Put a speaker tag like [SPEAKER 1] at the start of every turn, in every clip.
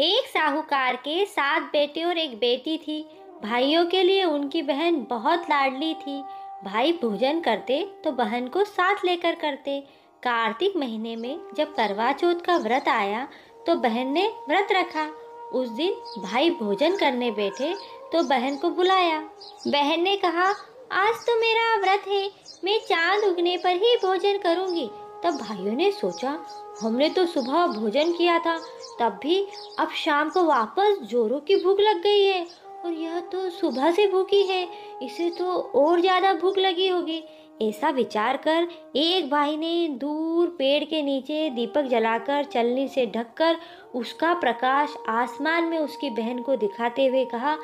[SPEAKER 1] एक साहूकार के 7 बेटे और एक बेटी थी। भाइयों के लिए उनकी बहन बहुत लाडली थी। भाई भोजन करते तो बहन को साथ लेकर करते। कार्तिक महीने में जब करवा चौथ का व्रत आया तो बहन ने व्रत रखा। उस दिन भाई भोजन करने बैठे तो बहन को बुलाया। बहन ने कहा, आज तो मेरा व्रत है, मैं चांद उगने पर ही भोजन करूंगी। तब भाइयों ने सोचा, हमने तो सुबह भोजन किया था, तब भी अब शाम को वापस जोरों की भूख लग गई है और यह तो सुबह से भूखी है, इसे तो और ज्यादा भूख लगी होगी। ऐसा विचार कर एक भाई ने दूर पेड़ के नीचे दीपक जलाकर चलनी से ढककर उसका प्रकाश आसमान में उसकी बहन को दिखाते हुए कहा,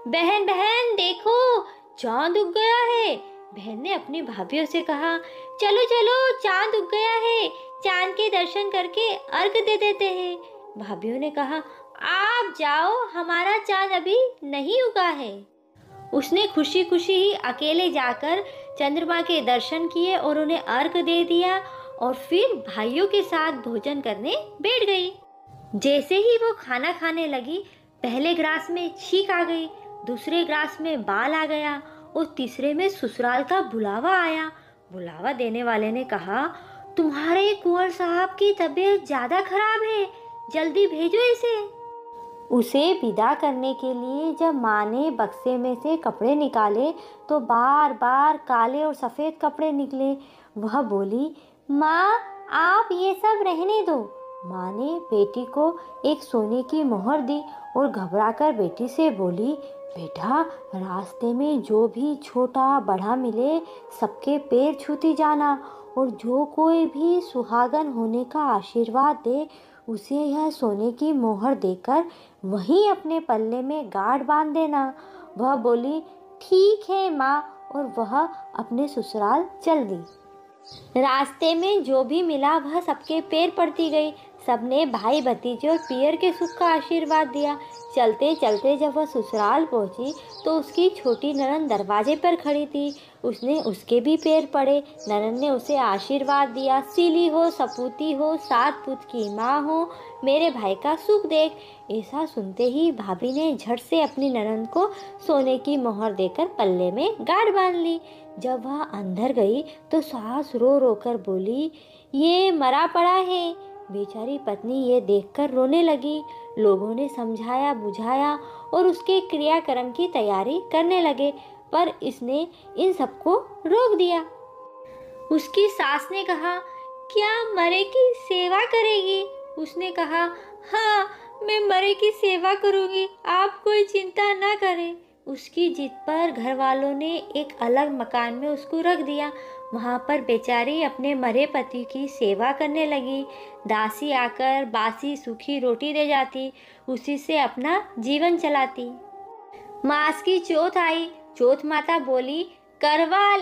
[SPEAKER 1] बहन बहन देखो, चांद उग गया है। बहन ने अपनी भाभीयों से कहा, चलो चलो, चांद उग गया है, चांद के दर्शन करके अर्घ दे देते हैं। भाभीयों ने कहा, आप जाओ, हमारा चांद अभी नहीं उगा है। उसने खुशी खुशी ही अकेले जाकर चंद्रमा के दर्शन किए और उन्हें अर्घ दे दिया और फिर भाइयों के साथ भोजन करने बैठ गई। जैसे ही वो खाना खाने लगी, पहले ग्रास में छींक आ गई, दूसरे ग्रास में बाल आ गया और तीसरे में ससुराल का बुलावा आया। बुलावा देने वाले ने कहा, तुम्हारे कुंवर साहब की तबीयत ज्यादा खराब है, जल्दी भेजो इसे। उसे विदा करने के लिए जब माँ ने बक्से में से कपड़े निकाले तो बार बार काले और सफ़ेद कपड़े निकले। वह बोली, माँ आप ये सब रहने दो। माँ ने बेटी को एक सोने की मोहर दी और घबराकर बेटी से बोली, बेटा रास्ते में जो भी छोटा बड़ा मिले सबके पैर छूती जाना और जो कोई भी सुहागन होने का आशीर्वाद दे उसे यह सोने की मोहर देकर वहीं अपने पल्ले में गांठ बांध देना। वह बोली, ठीक है माँ, और वह अपने ससुराल चल दी। रास्ते में जो भी मिला वह सबके पैर पड़ती गई। सबने भाई भतीजे और पियर के सुख का आशीर्वाद दिया। चलते चलते जब वह ससुराल पहुंची तो उसकी छोटी ननद दरवाजे पर खड़ी थी। उसने उसके भी पैर पड़े। ननद ने उसे आशीर्वाद दिया, सीली हो, सपूती हो, 7 पुत की माँ हो, मेरे भाई का सुख देख। ऐसा सुनते ही भाभी ने झट से अपनी ननद को सोने की मोहर देकर पल्ले में गांठ बांध ली। जब वह अंदर गई तो सास रो रो कर बोली, ये मरा पड़ा है। बेचारी पत्नी ये देखकर रोने लगी। लोगों ने समझाया बुझाया और उसके क्रियाक्रम की तैयारी करने लगे, पर इसने इन सबको रोक दिया। उसकी सास ने कहा, क्या मरे की सेवा करेगी? उसने कहा, हाँ मैं मरे की सेवा करूंगी, आप कोई चिंता ना करें। उसकी जिद पर घर वालों ने एक अलग मकान में उसको रख दिया। वहाँ पर बेचारी अपने मरे पति की सेवा करने लगी। दासी आकर बासी सूखी रोटी दे जाती, उसी से अपना जीवन चलाती। मास की चौथ आई। चौथ माता बोली, करवा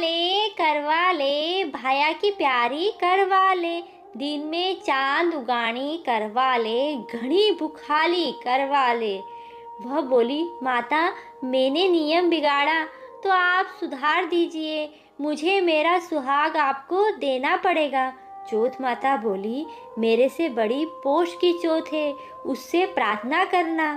[SPEAKER 1] ले भाया की प्यारी करवा ले, दिन में चांद उगानी करवा ले, घनी भुखाली करवा ले। वह बोली, माता मैंने नियम बिगाड़ा तो आप सुधार दीजिए, मुझे मेरा सुहाग आपको देना पड़ेगा। चौथ माता बोली, मेरे से बड़ी पौष की चौथ है, उससे प्रार्थना करना।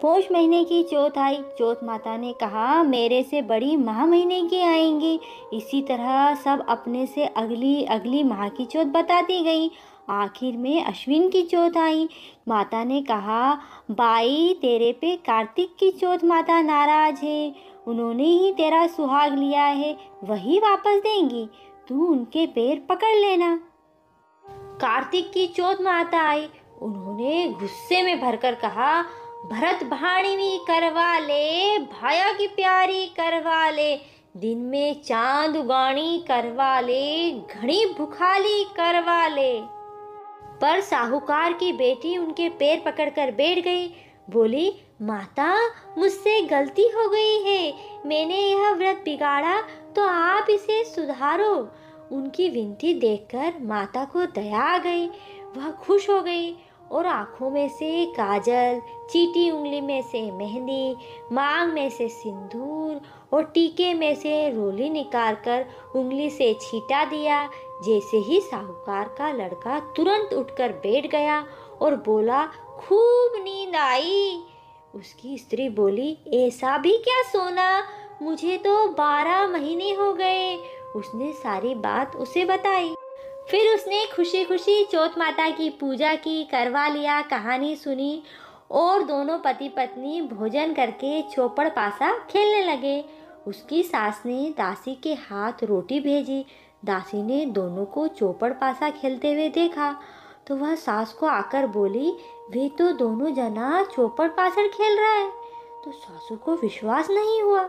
[SPEAKER 1] पौष महीने की चौथ आई। चौथ माता ने कहा, मेरे से बड़ी माह महीने की आएंगी। इसी तरह सब अपने से अगली अगली माह की चौथ बताती गई। आखिर में अश्विन की चौथ आई। माता ने कहा, बाई तेरे पे कार्तिक की चौथ माता नाराज है, उन्होंने ही तेरा सुहाग लिया है, वही वापस देंगी, तू उनके पैर पकड़ लेना। कार्तिक की चौथ माता आई। उन्होंने गुस्से में भरकर कहा, भरत भाणिनी करवा ले, भाया की प्यारी करवा ले, दिन में चांद उगानी करवा ले, घनी भुखाली करवा ले। पर साहूकार की बेटी उनके पैर पकड़कर बैठ गई। बोली, माता मुझसे गलती हो गई है, मैंने यह व्रत बिगाड़ा तो आप इसे सुधारो। उनकी विनती देखकर माता को दया आ गई। वह खुश हो गई और आँखों में से काजल, चीटी उंगली में से मेहंदी, मांग में से सिंदूर और टीके में से रोली निकालकर उंगली से छींटा दिया। जैसे ही साहूकार का लड़का तुरंत उठकर बैठ गया और बोला, खूब नींद आई। उसकी स्त्री बोली, ऐसा भी क्या सोना, मुझे तो 12 महीने हो गए। उसने सारी बात उसे बताई। फिर उसने खुशी खुशी चौथ माता की पूजा की, करवा लिया, कहानी सुनी और दोनों पति पत्नी भोजन करके चौपड़ पासा खेलने लगे। उसकी सास ने दासी के हाथ रोटी भेजी। दासी ने दोनों को चौपड़ पासा खेलते हुए देखा तो वह सास को आकर बोली, वे तो दोनों जना चौपड़ पासर खेल रहा है। तो सासू को विश्वास नहीं हुआ।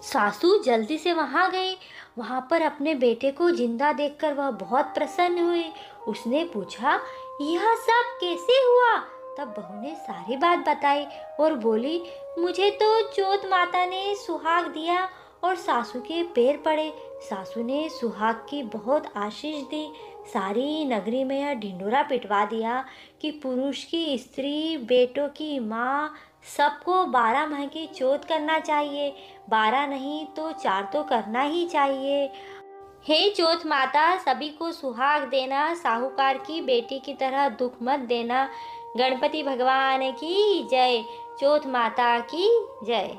[SPEAKER 1] सासू जल्दी से वहां गई। वहां पर अपने बेटे को जिंदा देखकर वह बहुत प्रसन्न हुई। उसने पूछा, यह सब कैसे हुआ? तब बहू ने सारी बात बताई और बोली, मुझे तो चौथ माता ने सुहाग दिया और सासू के पैर पड़े। सासू ने सुहाग की बहुत आशीष दी। सारी नगरी में यह ढिंढोरा पिटवा दिया कि पुरुष की स्त्री, बेटों की माँ, सबको 12 माह की चौथ करना चाहिए। 12 नहीं तो 4 तो करना ही चाहिए। हे चौथ माता, सभी को सुहाग देना, साहूकार की बेटी की तरह दुख मत देना। गणपति भगवान की जय। चौथ माता की जय।